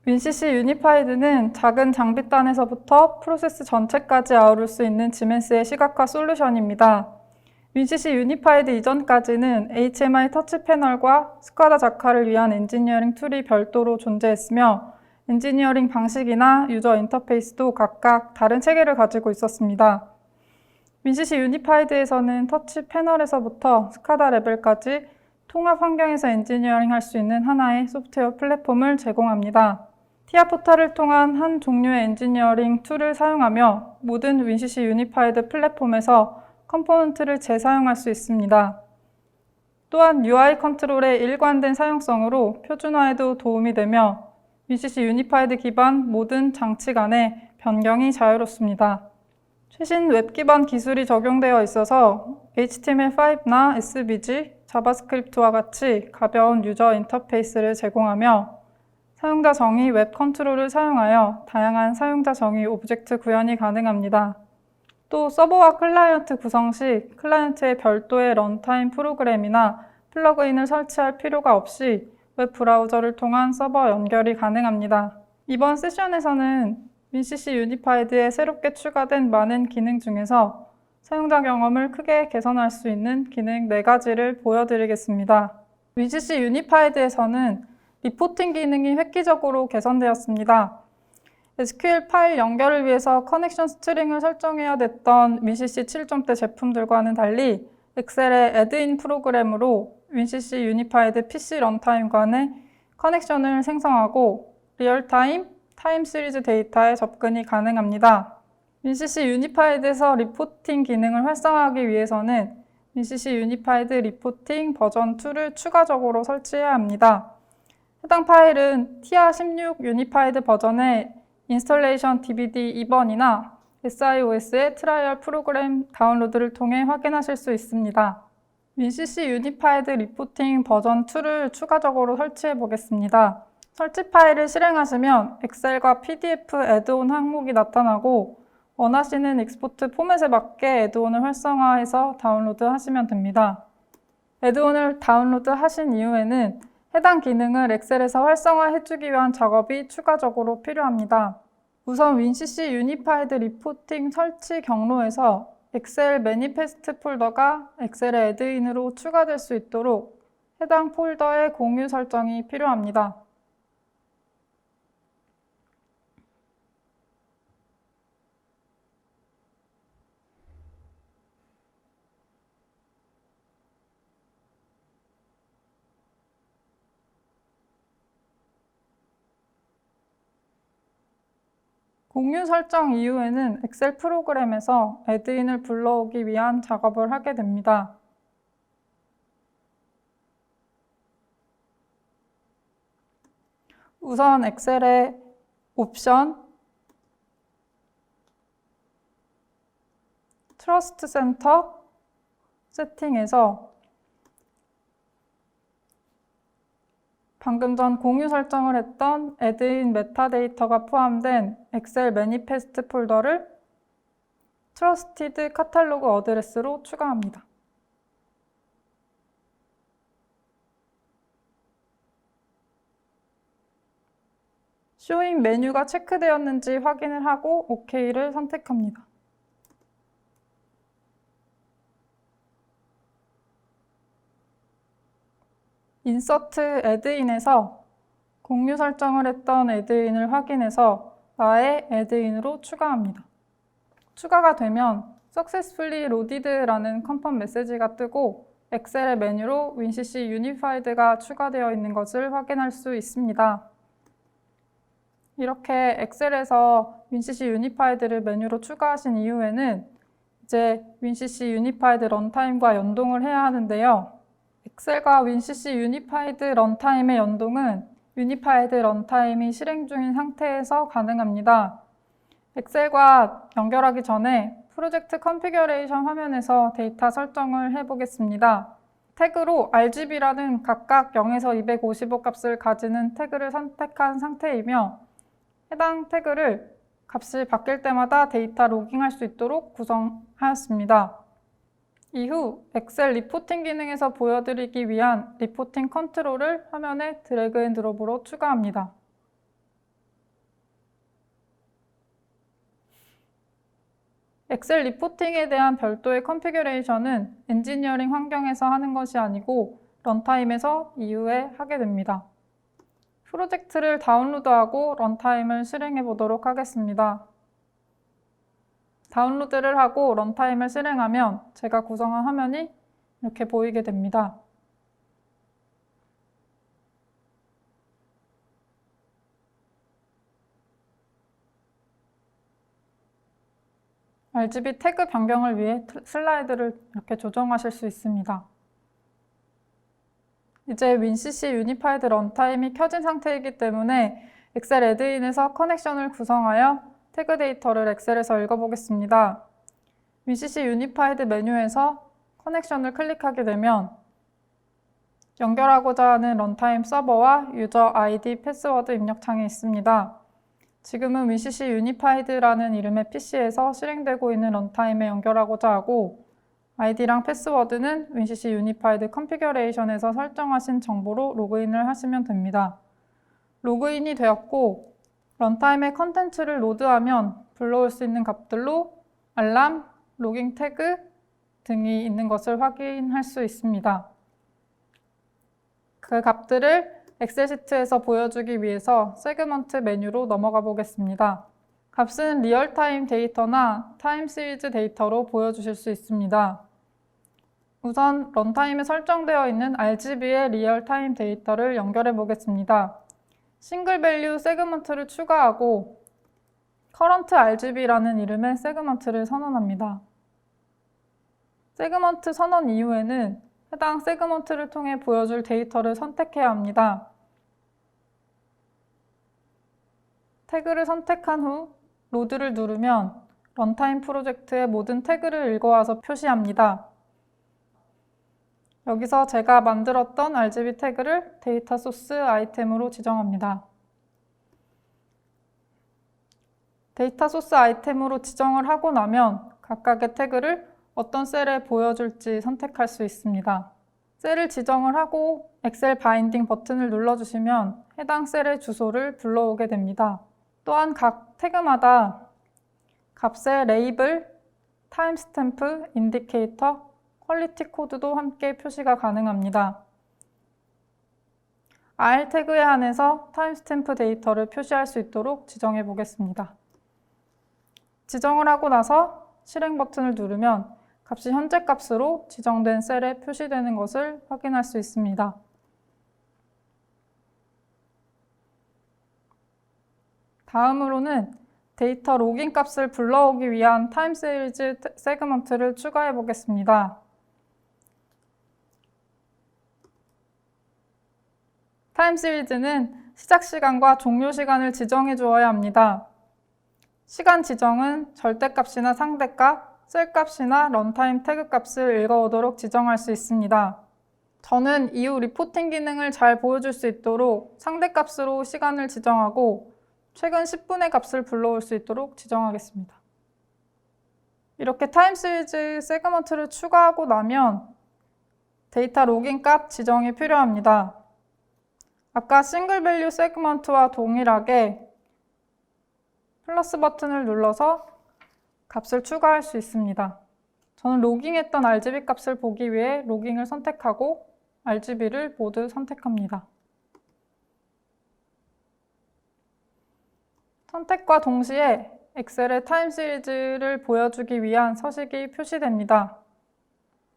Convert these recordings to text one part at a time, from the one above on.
윈CC 유니파이드는 작은 장비단에서부터 프로세스 전체까지 아우를 수 있는 지멘스의 시각화 솔루션입니다. 윈CC 유니파이드 이전까지는 HMI 터치 패널과 스카다 자카를 위한 엔지니어링 툴이 별도로 존재했으며 엔지니어링 방식이나 유저 인터페이스도 각각 다른 체계를 가지고 있었습니다. 윈CC 유니파이드에서는 터치 패널에서부터 스카다 레벨까지 통합 환경에서 엔지니어링 할 수 있는 하나의 소프트웨어 플랫폼을 제공합니다. 티아 포탈을 통한 한 종류의 엔지니어링 툴을 사용하며 모든 윈CC 유니파이드 플랫폼에서 컴포넌트를 재사용할 수 있습니다. 또한 UI 컨트롤의 일관된 사용성으로 표준화에도 도움이 되며 윈CC 유니파이드 기반 모든 장치 간의 변경이 자유롭습니다. 최신 웹 기반 기술이 적용되어 있어서 HTML5나 SVG, 자바스크립트와 같이 가벼운 유저 인터페이스를 제공하며 사용자 정의 웹 컨트롤을 사용하여 다양한 사용자 정의 오브젝트 구현이 가능합니다. 또 서버와 클라이언트 구성 시 클라이언트의 별도의 런타임 프로그램이나 플러그인을 설치할 필요가 없이 웹 브라우저를 통한 서버 연결이 가능합니다. 이번 세션에서는 윈CC 유니파이드에 새롭게 추가된 많은 기능 중에서 사용자 경험을 크게 개선할 수 있는 기능 4가지를 보여드리겠습니다. 윈CC 유니파이드에서는 리포팅 기능이 획기적으로 개선되었습니다. SQL 파일 연결을 위해서 커넥션 스트링을 설정해야 됐던 윈CC 7점대 제품들과는 달리 엑셀의 애드인 프로그램으로 윈CC 유니파이드 PC 런타임 간의 커넥션을 생성하고 리얼타임, 타임 시리즈 데이터에 접근이 가능합니다. 윈CC 유니파이드에서 리포팅 기능을 활성화하기 위해서는 윈CC 유니파이드 리포팅 버전 2를 추가적으로 설치해야 합니다. 해당 파일은 TIA16 유니파이드 버전의 인스톨레이션 DVD 2번이나 SIOS의 트라이얼 프로그램 다운로드를 통해 확인하실 수 있습니다. 윈CC 유니파이드 리포팅 버전 2를 추가적으로 설치해 보겠습니다. 설치 파일을 실행하시면 엑셀과 PDF 애드온 항목이 나타나고 원하시는 익스포트 포맷에 맞게 애드온을 활성화해서 다운로드 하시면 됩니다. 애드온을 다운로드 하신 이후에는 해당 기능을 엑셀에서 활성화해주기 위한 작업이 추가적으로 필요합니다. 우선 윈CC 유니파이드 리포팅 설치 경로에서 엑셀 매니페스트 폴더가 엑셀의 애드인으로 추가될 수 있도록 해당 폴더의 공유 설정이 필요합니다. 공유 설정 이후에는 엑셀 프로그램에서 애드인을 불러오기 위한 작업을 하게 됩니다. 우선 엑셀의 옵션, 트러스트 센터 세팅에서 방금 전 공유 설정을 했던 애드인 메타데이터가 포함된 엑셀 매니페스트 폴더를 트러스티드 카탈로그 어드레스로 추가합니다. 쇼잉 메뉴가 체크되었는지 확인을 하고 OK를 선택합니다. 인서트 애드인에서 공유 설정을 했던 애드인을 확인해서 나의 애드인으로 추가합니다. 추가가 되면 Successfully Loaded라는 컨펌 메시지가 뜨고 엑셀의 메뉴로 윈CC 유니파이드가 추가되어 있는 것을 확인할 수 있습니다. 이렇게 엑셀에서 윈CC 유니파이드를 메뉴로 추가하신 이후에는 이제 윈CC 유니파이드 런타임과 연동을 해야 하는데요. 엑셀과 윈CC 유니파이드 런타임의 연동은 유니파이드 런타임이 실행 중인 상태에서 가능합니다. 엑셀과 연결하기 전에 프로젝트 컨피규레이션 화면에서 데이터 설정을 해보겠습니다. 태그로 RGB라는 각각 0에서 255 값을 가지는 태그를 선택한 상태이며 해당 태그를 값이 바뀔 때마다 데이터 로깅할 수 있도록 구성하였습니다. 이후 엑셀 리포팅 기능에서 보여드리기 위한 리포팅 컨트롤을 화면에 드래그 앤 드롭으로 추가합니다. 엑셀 리포팅에 대한 별도의 컨피규레이션은 엔지니어링 환경에서 하는 것이 아니고 런타임에서 이후에 하게 됩니다. 프로젝트를 다운로드하고 런타임을 실행해 보도록 하겠습니다. 다운로드를 하고 런타임을 실행하면 제가 구성한 화면이 이렇게 보이게 됩니다. RGB 태그 변경을 위해 슬라이드를 이렇게 조정하실 수 있습니다. 이제 WinCC 유니파이드 런타임이 켜진 상태이기 때문에 엑셀 애드인에서 커넥션을 구성하여 태그 데이터를 엑셀에서 읽어보겠습니다. WinCC 유니파이드 메뉴에서 커넥션을 클릭하게 되면 연결하고자 하는 런타임 서버와 유저 아이디, 패스워드 입력창이 있습니다. 지금은 WinCC 유니파이드라는 이름의 PC에서 실행되고 있는 런타임에 연결하고자 하고 아이디랑 패스워드는 WinCC 유니파이드 컨피규레이션에서 설정하신 정보로 로그인을 하시면 됩니다. 로그인이 되었고 런타임의 컨텐츠를 로드하면 불러올 수 있는 값들로 알람, 로깅 태그 등이 있는 것을 확인할 수 있습니다. 그 값들을 엑셀 시트에서 보여주기 위해서 세그먼트 메뉴로 넘어가 보겠습니다. 값은 리얼타임 데이터나 타임 시리즈 데이터로 보여주실 수 있습니다. 우선 런타임에 설정되어 있는 RGB의 리얼타임 데이터를 연결해 보겠습니다. 싱글 밸류 세그먼트를 추가하고 current RGB라는 이름의 세그먼트를 선언합니다. 세그먼트 선언 이후에는 해당 세그먼트를 통해 보여줄 데이터를 선택해야 합니다. 태그를 선택한 후 로드를 누르면 런타임 프로젝트의 모든 태그를 읽어와서 표시합니다. 여기서 제가 만들었던 RGB 태그를 데이터 소스 아이템으로 지정합니다. 데이터 소스 아이템으로 지정을 하고 나면 각각의 태그를 어떤 셀에 보여줄지 선택할 수 있습니다. 셀을 지정을 하고 엑셀 바인딩 버튼을 눌러주시면 해당 셀의 주소를 불러오게 됩니다. 또한 각 태그마다 값의 레이블, 타임스탬프, 인디케이터, 퀄리티 코드도 함께 표시가 가능합니다. R 태그에 한해서 타임스탬프 데이터를 표시할 수 있도록 지정해 보겠습니다. 지정을 하고 나서 실행 버튼을 누르면 값이 현재 값으로 지정된 셀에 표시되는 것을 확인할 수 있습니다. 다음으로는 데이터 로깅 값을 불러오기 위한 타임 시리즈 세그먼트를 추가해 보겠습니다. 타임 시리즈는 시작 시간과 종료 시간을 지정해 주어야 합니다. 시간 지정은 절대값이나 상대값, 셀값이나 런타임 태그 값을 읽어오도록 지정할 수 있습니다. 저는 이후 리포팅 기능을 잘 보여줄 수 있도록 상대값으로 시간을 지정하고 최근 10분의 값을 불러올 수 있도록 지정하겠습니다. 이렇게 타임 시리즈 세그먼트를 추가하고 나면 데이터 로깅 값 지정이 필요합니다. 아까 싱글 밸류 세그먼트와 동일하게 플러스 버튼을 눌러서 값을 추가할 수 있습니다. 저는 로깅했던 RGB 값을 보기 위해 로깅을 선택하고 RGB를 모두 선택합니다. 선택과 동시에 엑셀의 타임 시리즈를 보여주기 위한 서식이 표시됩니다.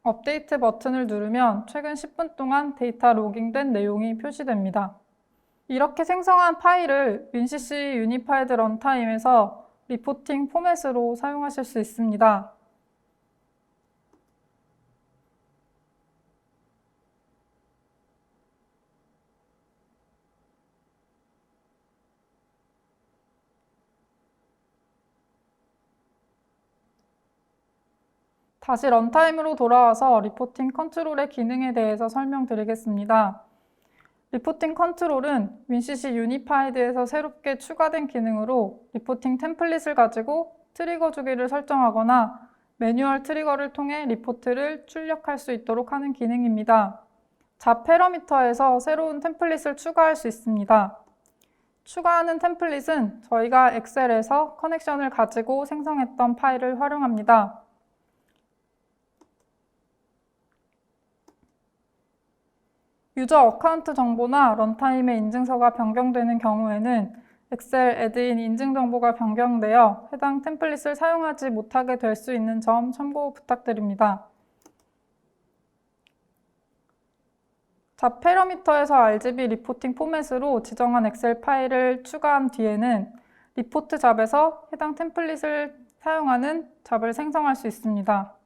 업데이트 버튼을 누르면 최근 10분 동안 데이터 로깅된 내용이 표시됩니다. 이렇게 생성한 파일을 WinCC 유니파이드 런타임에서 리포팅 포맷으로 사용하실 수 있습니다. 다시 런타임으로 돌아와서 리포팅 컨트롤의 기능에 대해서 설명드리겠습니다. 리포팅 컨트롤은 WinCC 유니파이드에서 새롭게 추가된 기능으로 리포팅 템플릿을 가지고 트리거 주기를 설정하거나 매뉴얼 트리거를 통해 리포트를 출력할 수 있도록 하는 기능입니다. 잡 패러미터에서 새로운 템플릿을 추가할 수 있습니다. 추가하는 템플릿은 저희가 엑셀에서 커넥션을 가지고 생성했던 파일을 활용합니다. 유저 어카운트 정보나 런타임의 인증서가 변경되는 경우에는 엑셀 애드인 인증 정보가 변경되어 해당 템플릿을 사용하지 못하게 될 수 있는 점 참고 부탁드립니다. 잡 패러미터에서 RGB 리포팅 포맷으로 지정한 엑셀 파일을 추가한 뒤에는 리포트 잡에서 해당 템플릿을 사용하는 잡을 생성할 수 있습니다.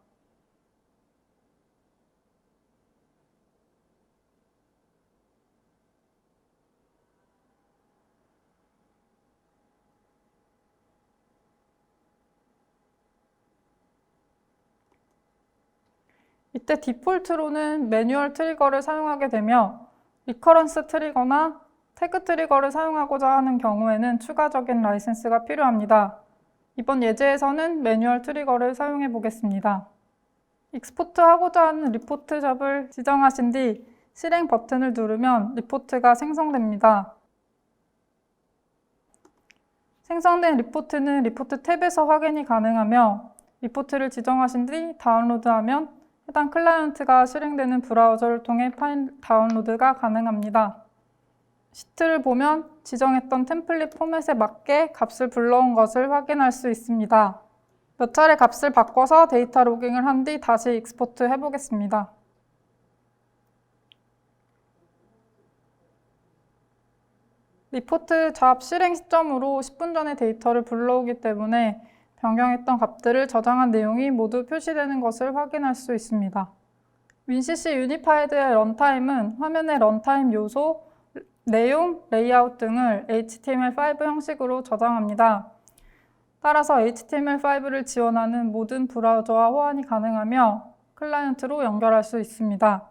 이때 디폴트로는 매뉴얼 트리거를 사용하게 되며 리커런스 트리거나 태그 트리거를 사용하고자 하는 경우에는 추가적인 라이센스가 필요합니다. 이번 예제에서는 매뉴얼 트리거를 사용해 보겠습니다. 익스포트하고자 하는 리포트 잡을 지정하신 뒤 실행 버튼을 누르면 리포트가 생성됩니다. 생성된 리포트는 리포트 탭에서 확인이 가능하며 리포트를 지정하신 뒤 다운로드하면 해당 클라이언트가 실행되는 브라우저를 통해 파일 다운로드가 가능합니다. 시트를 보면 지정했던 템플릿 포맷에 맞게 값을 불러온 것을 확인할 수 있습니다. 몇 차례 값을 바꿔서 데이터 로깅을 한 뒤 다시 익스포트 해보겠습니다. 리포트 잡 실행 시점으로 10분 전에 데이터를 불러오기 때문에 변경했던 값들을 저장한 내용이 모두 표시되는 것을 확인할 수 있습니다. WinCC 유니파이드의 런타임은 화면의 런타임 요소, 내용, 레이아웃 등을 HTML5 형식으로 저장합니다. 따라서 HTML5를 지원하는 모든 브라우저와 호환이 가능하며 클라이언트로 연결할 수 있습니다.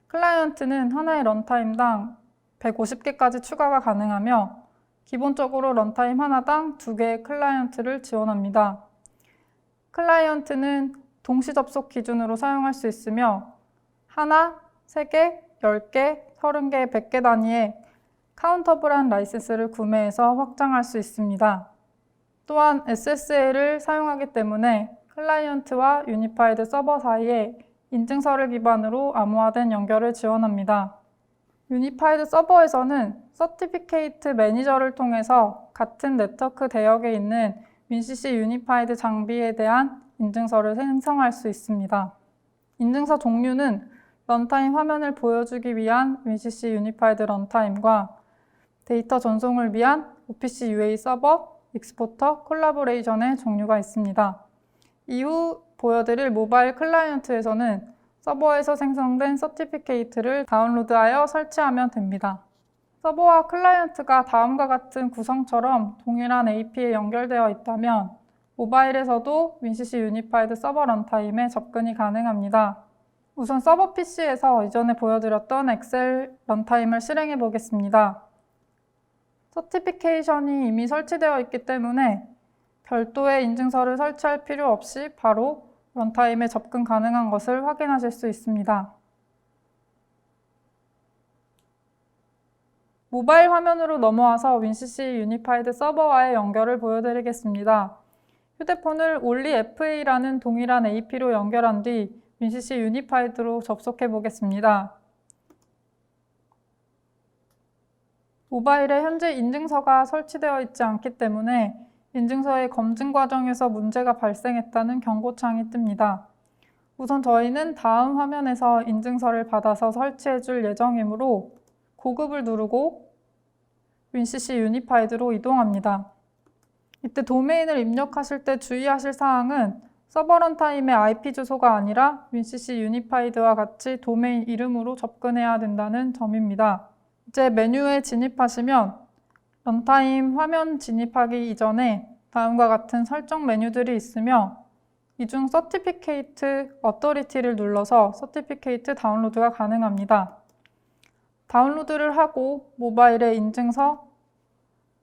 클라이언트는 하나의 런타임당 150개까지 추가가 가능하며 기본적으로 런타임 하나당 2개의 클라이언트를 지원합니다. 클라이언트는 동시 접속 기준으로 사용할 수 있으며 하나, 3개, 10개, 30개, 100개 단위의 카운터블한 라이센스를 구매해서 확장할 수 있습니다. 또한 SSL을 사용하기 때문에 클라이언트와 유니파이드 서버 사이에 인증서를 기반으로 암호화된 연결을 지원합니다. 유니파이드 서버에서는 서티피케이트 매니저를 통해서 같은 네트워크 대역에 있는 WinCC 유니파이드 장비에 대한 인증서를 생성할 수 있습니다. 인증서 종류는 런타임 화면을 보여주기 위한 WinCC 유니파이드 런타임과 데이터 전송을 위한 OPC UA 서버, 익스포터, 콜라보레이션의 종류가 있습니다. 이후 보여드릴 모바일 클라이언트에서는 서버에서 생성된 서티피케이트를 다운로드하여 설치하면 됩니다. 서버와 클라이언트가 다음과 같은 구성처럼 동일한 AP에 연결되어 있다면 모바일에서도 WinCC 유니파이드 서버 런타임에 접근이 가능합니다. 우선 서버 PC에서 이전에 보여드렸던 엑셀 런타임을 실행해 보겠습니다. 서티피케이션이 이미 설치되어 있기 때문에 별도의 인증서를 설치할 필요 없이 바로 런타임에 접근 가능한 것을 확인하실 수 있습니다. 모바일 화면으로 넘어와서 WinCC 유니파이드 서버와의 연결을 보여드리겠습니다. 휴대폰을 only FA라는 동일한 AP로 연결한 뒤 WinCC 유니파이드로 접속해 보겠습니다. 모바일에 현재 인증서가 설치되어 있지 않기 때문에 인증서의 검증 과정에서 문제가 발생했다는 경고창이 뜹니다. 우선 저희는 다음 화면에서 인증서를 받아서 설치해 줄 예정이므로 고급을 누르고 WinCC 유니파이드로 이동합니다. 이때 도메인을 입력하실 때 주의하실 사항은 서버 런타임의 IP 주소가 아니라 WinCC 유니파이드와 같이 도메인 이름으로 접근해야 된다는 점입니다. 이제 메뉴에 진입하시면 런타임 화면 진입하기 이전에 다음과 같은 설정 메뉴들이 있으며 이 중 서티피케이트 어토리티를 눌러서 서티피케이트 다운로드가 가능합니다. 다운로드를 하고 모바일에 인증서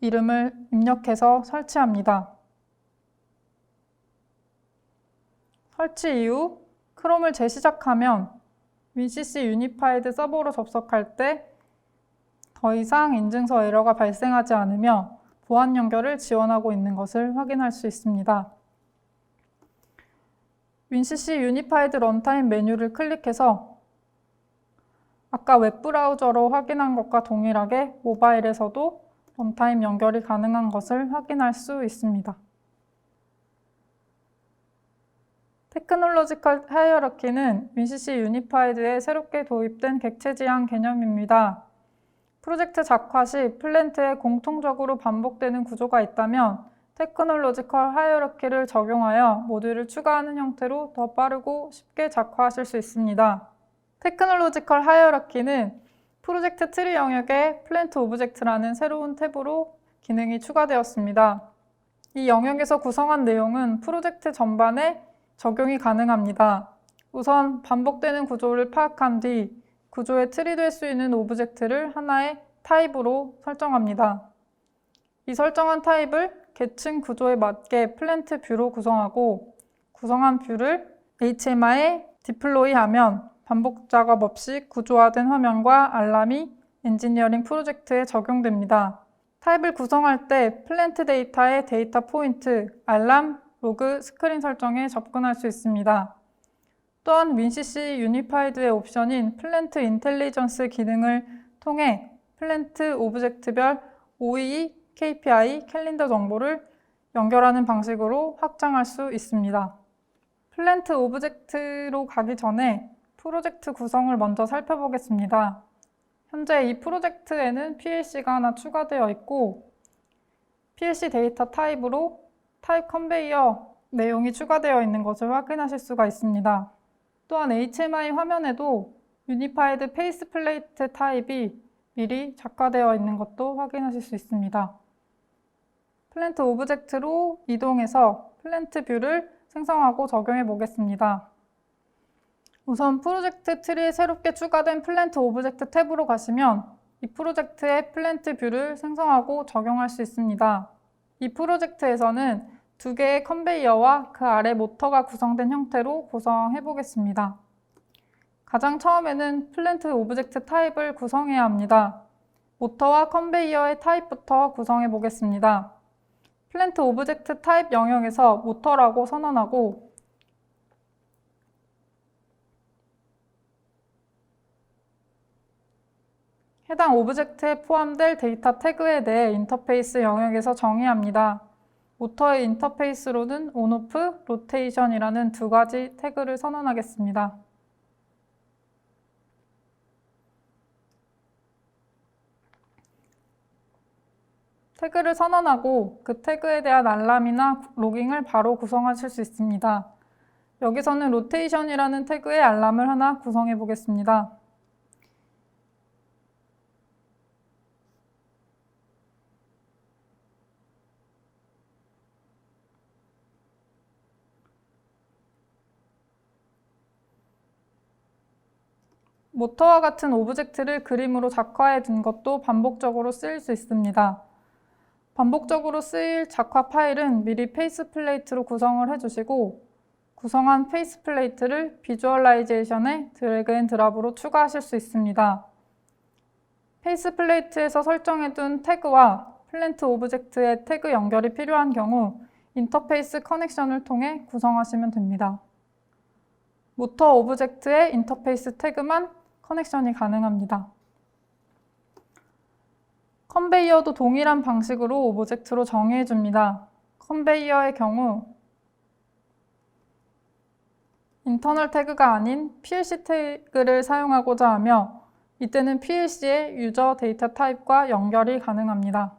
이름을 입력해서 설치합니다. 설치 이후 크롬을 재시작하면 WinCC 유니파이드 서버로 접속할 때 더 이상 인증서 에러가 발생하지 않으며 보안 연결을 지원하고 있는 것을 확인할 수 있습니다. WinCC 유니파이드 런타임 메뉴를 클릭해서 아까 웹브라우저로 확인한 것과 동일하게 모바일에서도 런타임 연결이 가능한 것을 확인할 수 있습니다. 테크놀로지컬 하이어러키는 WinCC 유니파이드에 새롭게 도입된 객체 지향 개념입니다. 프로젝트 작화 시 플랜트에 공통적으로 반복되는 구조가 있다면 테크놀로지컬 하이어러키를 적용하여 모듈을 추가하는 형태로 더 빠르고 쉽게 작화하실 수 있습니다. 테크놀로지컬 하이어러키는 프로젝트 트리 영역에 플랜트 오브젝트라는 새로운 탭으로 기능이 추가되었습니다. 이 영역에서 구성한 내용은 프로젝트 전반에 적용이 가능합니다. 우선 반복되는 구조를 파악한 뒤 구조의 틀이 될 수 있는 오브젝트를 하나의 타입으로 설정합니다. 이 설정한 타입을 계층 구조에 맞게 플랜트 뷰로 구성하고 구성한 뷰를 HMI에 디플로이하면 반복 작업 없이 구조화된 화면과 알람이 엔지니어링 프로젝트에 적용됩니다. 타입을 구성할 때 플랜트 데이터의 데이터 포인트, 알람, 로그, 스크린 설정에 접근할 수 있습니다. 또한 WinCC 유니파이드의 옵션인 플랜트 인텔리전스 기능을 통해 플랜트 오브젝트별 OEE, KPI, 캘린더 정보를 연결하는 방식으로 확장할 수 있습니다. 플랜트 오브젝트로 가기 전에 프로젝트 구성을 먼저 살펴보겠습니다. 현재 이 프로젝트에는 PLC가 하나 추가되어 있고 PLC 데이터 타입으로 타입 컨베이어 내용이 추가되어 있는 것을 확인하실 수가 있습니다. 또한 HMI 화면에도 유니파이드 페이스 플레이트 타입이 미리 작화되어 있는 것도 확인하실 수 있습니다. 플랜트 오브젝트로 이동해서 플랜트 뷰를 생성하고 적용해 보겠습니다. 우선 프로젝트 트리에 새롭게 추가된 플랜트 오브젝트 탭으로 가시면 이 프로젝트의 플랜트 뷰를 생성하고 적용할 수 있습니다. 이 프로젝트에서는 두 개의 컨베이어와 그 아래 모터가 구성된 형태로 구성해 보겠습니다. 가장 처음에는 플랜트 오브젝트 타입을 구성해야 합니다. 모터와 컨베이어의 타입부터 구성해 보겠습니다. 플랜트 오브젝트 타입 영역에서 모터라고 선언하고 해당 오브젝트에 포함될 데이터 태그에 대해 인터페이스 영역에서 정의합니다. 모터의 인터페이스로는 온오프, 로테이션이라는 두 가지 태그를 선언하겠습니다. 태그를 선언하고 그 태그에 대한 알람이나 로깅을 바로 구성하실 수 있습니다. 여기서는 로테이션이라는 태그의 알람을 하나 구성해 보겠습니다. 모터와 같은 오브젝트를 그림으로 작화해 둔 것도 반복적으로 쓰일 수 있습니다. 반복적으로 쓰일 작화 파일은 미리 페이스 플레이트로 구성을 해주시고 구성한 페이스 플레이트를 비주얼라이제이션에 드래그 앤 드랍으로 추가하실 수 있습니다. 페이스 플레이트에서 설정해둔 태그와 플랜트 오브젝트의 태그 연결이 필요한 경우 인터페이스 커넥션을 통해 구성하시면 됩니다. 모터 오브젝트의 인터페이스 태그만 커넥션이 가능합니다. 컨베이어도 동일한 방식으로 오브젝트로 정의해줍니다. 컨베이어의 경우 인터널 태그가 아닌 PLC 태그를 사용하고자 하며 이때는 PLC의 유저 데이터 타입과 연결이 가능합니다.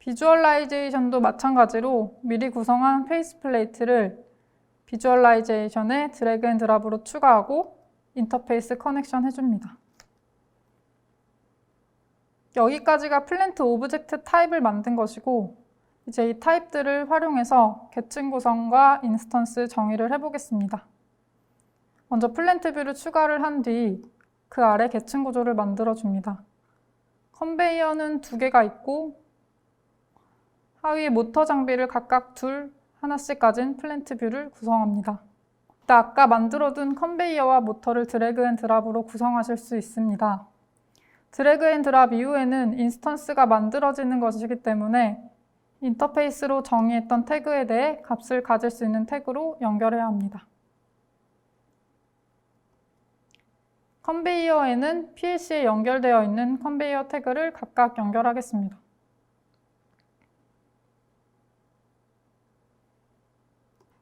비주얼라이제이션도 마찬가지로 미리 구성한 페이스 플레이트를 비주얼라이제이션에 드래그 앤 드랍으로 추가하고 인터페이스 커넥션 해줍니다. 여기까지가 플랜트 오브젝트 타입을 만든 것이고 이제 이 타입들을 활용해서 계층 구성과 인스턴스 정의를 해보겠습니다. 먼저 플랜트 뷰를 추가를 한 뒤 그 아래 계층 구조를 만들어 줍니다. 컨베이어는 두 개가 있고 하위에 모터 장비를 각각 하나씩 가진 플랜트 뷰를 구성합니다. 이때 아까 만들어둔 컨베이어와 모터를 드래그 앤 드랍으로 구성하실 수 있습니다. 드래그 앤 드랍 이후에는 인스턴스가 만들어지는 것이기 때문에 인터페이스로 정의했던 태그에 대해 값을 가질 수 있는 태그로 연결해야 합니다. 컨베이어에는 PLC에 연결되어 있는 컨베이어 태그를 각각 연결하겠습니다.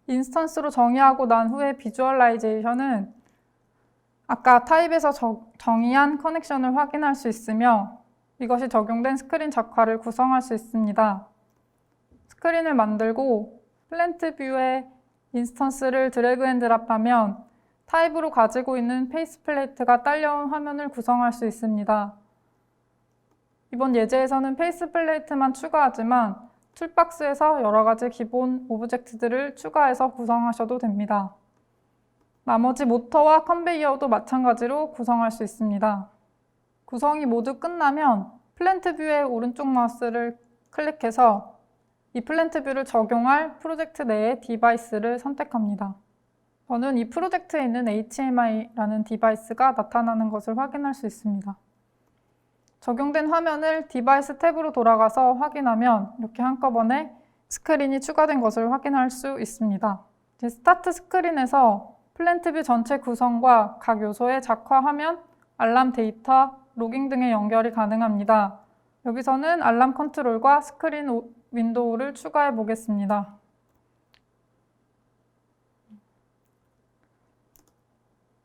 인스턴스로 정의하고 난 후에 비주얼라이제이션은 아까 타입에서 정의한 커넥션을 확인할 수 있으며 이것이 적용된 스크린 작화를 구성할 수 있습니다. 스크린을 만들고 플랜트 뷰에 인스턴스를 드래그 앤 드랍하면 타입으로 가지고 있는 페이스 플레이트가 딸려온 화면을 구성할 수 있습니다. 이번 예제에서는 페이스 플레이트만 추가하지만 툴박스에서 여러 가지 기본 오브젝트들을 추가해서 구성하셔도 됩니다. 나머지 모터와 컨베이어도 마찬가지로 구성할 수 있습니다. 구성이 모두 끝나면 플랜트 뷰의 오른쪽 마우스를 클릭해서 이 플랜트 뷰를 적용할 프로젝트 내의 디바이스를 선택합니다. 저는 이 프로젝트에 있는 HMI라는 디바이스가 나타나는 것을 확인할 수 있습니다. 적용된 화면을 디바이스 탭으로 돌아가서 확인하면 이렇게 한꺼번에 스크린이 추가된 것을 확인할 수 있습니다. 이제 스타트 스크린에서 플랜트 뷰 전체 구성과 각 요소의 작화 화면, 알람 데이터, 로깅 등의 연결이 가능합니다. 여기서는 알람 컨트롤과 스크린 윈도우를 추가해 보겠습니다.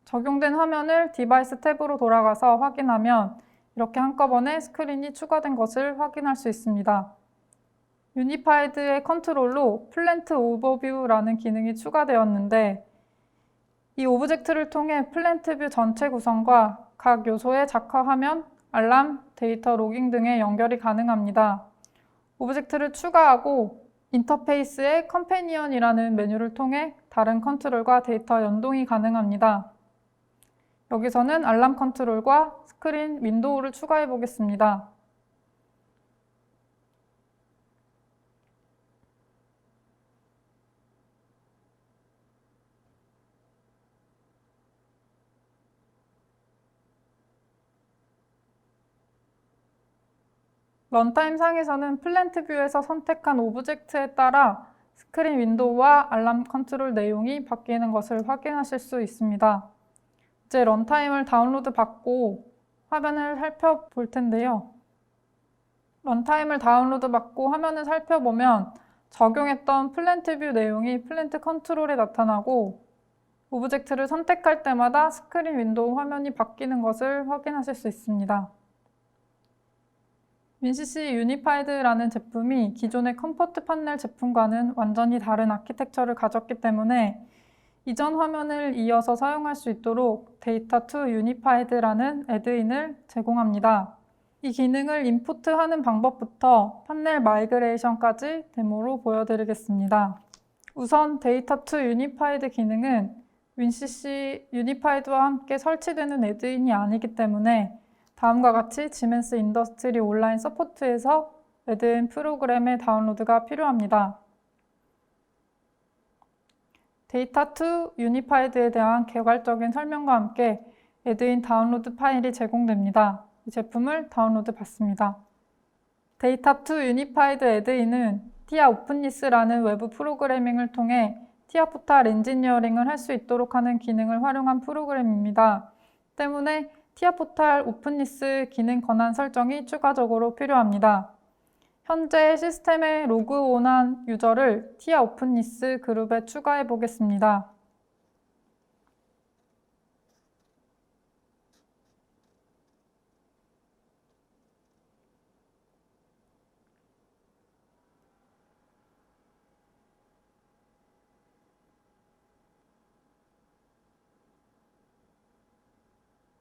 적용된 화면을 디바이스 탭으로 돌아가서 확인하면 이렇게 한꺼번에 스크린이 추가된 것을 확인할 수 있습니다. 유니파이드의 컨트롤로 플랜트 오버뷰라는 기능이 추가되었는데 이 오브젝트를 통해 플랜트 뷰 전체 구성과 각 요소의 작화 화면, 알람, 데이터 로깅 등의 연결이 가능합니다. 오브젝트를 추가하고 인터페이스의 컴패니언이라는 메뉴를 통해 다른 컨트롤과 데이터 연동이 가능합니다. 여기서는 알람 컨트롤과 스크린 윈도우를 추가해 보겠습니다. 런타임 상에서는 플랜트 뷰에서 선택한 오브젝트에 따라 스크린 윈도우와 알람 컨트롤 내용이 바뀌는 것을 확인하실 수 있습니다. 이제 런타임을 다운로드 받고 화면을 살펴볼 텐데요. 런타임을 다운로드 받고 화면을 살펴보면 적용했던 플랜트 뷰 내용이 플랜트 컨트롤에 나타나고 오브젝트를 선택할 때마다 스크린 윈도우 화면이 바뀌는 것을 확인하실 수 있습니다. 윈CC 유니파이드라는 제품이 기존의 컴포트 판넬 제품과는 완전히 다른 아키텍처를 가졌기 때문에 이전 화면을 이어서 사용할 수 있도록 데이터 투 유니파이드라는 애드인을 제공합니다. 이 기능을 임포트하는 방법부터 판넬 마이그레이션까지 데모로 보여드리겠습니다. 우선 데이터 투 유니파이드 기능은 윈CC 유니파이드와 함께 설치되는 애드인이 아니기 때문에 다음과 같이 지멘스 인더스트리 온라인 서포트에서 애드인 프로그램의 다운로드가 필요합니다. 데이터 투 유니파이드에 대한 개괄적인 설명과 함께 애드인 다운로드 파일이 제공됩니다. 이 제품을 다운로드 받습니다. 데이터 투 유니파이드 애드인은 티아 오픈리스라는 외부 프로그래밍을 통해 티아 포탈 엔지니어링을 할 수 있도록 하는 기능을 활용한 프로그램입니다. 때문에 티아 포탈 오픈리스 기능 권한 설정이 추가적으로 필요합니다. 현재 시스템에 로그온한 유저를 티아 오픈리스 그룹에 추가해 보겠습니다.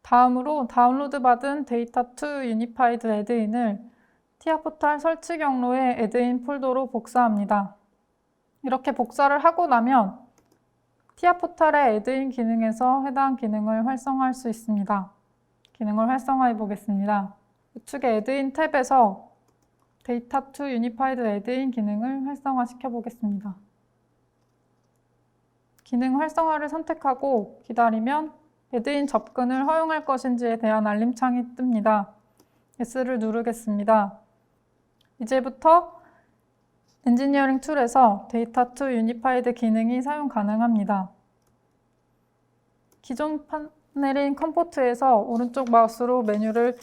다음으로 다운로드 받은 데이터 투 유니파이드 애드인을 티아 포탈 설치 경로의 애드인 폴더로 복사합니다. 이렇게 복사를 하고 나면 티아 포탈의 애드인 기능에서 해당 기능을 활성화할 수 있습니다. 기능을 활성화해 보겠습니다. 우측의 애드인 탭에서 데이터 투 유니파이드 애드인 기능을 활성화시켜 보겠습니다. 기능 활성화를 선택하고 기다리면 애드인 접근을 허용할 것인지에 대한 알림창이 뜹니다. S를 누르겠습니다. 이제부터 엔지니어링 툴에서 데이터 투 유니파이드 기능이 사용 가능합니다. 기존 파넬인 컴포트에서 오른쪽 마우스로 메뉴를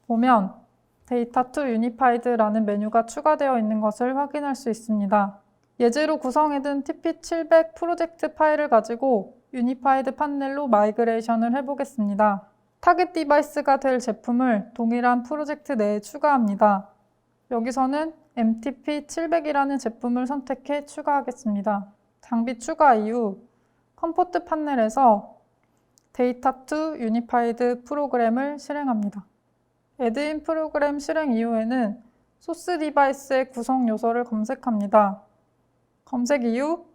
보면 데이터 투 유니파이드라는 메뉴가 추가되어 있는 것을 확인할 수 있습니다. 예제로 구성해둔 TP700 프로젝트 파일을 가지고 유니파이드 판넬로 마이그레이션을 해보겠습니다. 타겟 디바이스가 될 제품을 동일한 프로젝트 내에 추가합니다. 여기서는 MTP700이라는 제품을 선택해 추가하겠습니다. 장비 추가 이후 컴포트 판넬에서 데이터 투 유니파이드 프로그램을 실행합니다. 애드인 프로그램 실행 이후에는 소스 디바이스의 구성 요소를 검색합니다. 검색 이후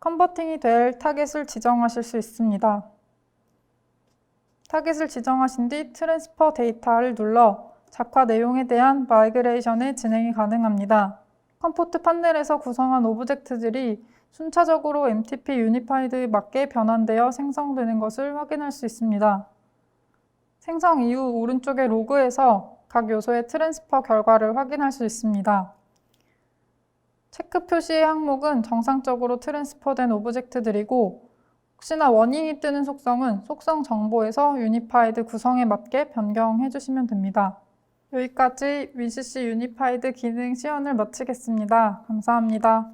컨버팅이 될 타겟을 지정하실 수 있습니다. 타겟을 지정하신 뒤 트랜스퍼 데이터를 눌러 작화 내용에 대한 마이그레이션의 진행이 가능합니다. 컴포트 판넬에서 구성한 오브젝트들이 순차적으로 MTP 유니파이드에 맞게 변환되어 생성되는 것을 확인할 수 있습니다. 생성 이후 오른쪽의 로그에서 각 요소의 트랜스퍼 결과를 확인할 수 있습니다. 체크 표시의 항목은 정상적으로 트랜스퍼된 오브젝트들이고 혹시나 워닝이 뜨는 속성은 속성 정보에서 유니파이드 구성에 맞게 변경해 주시면 됩니다. 여기까지 VCC 유니파이드 기능 시연을 마치겠습니다. 감사합니다.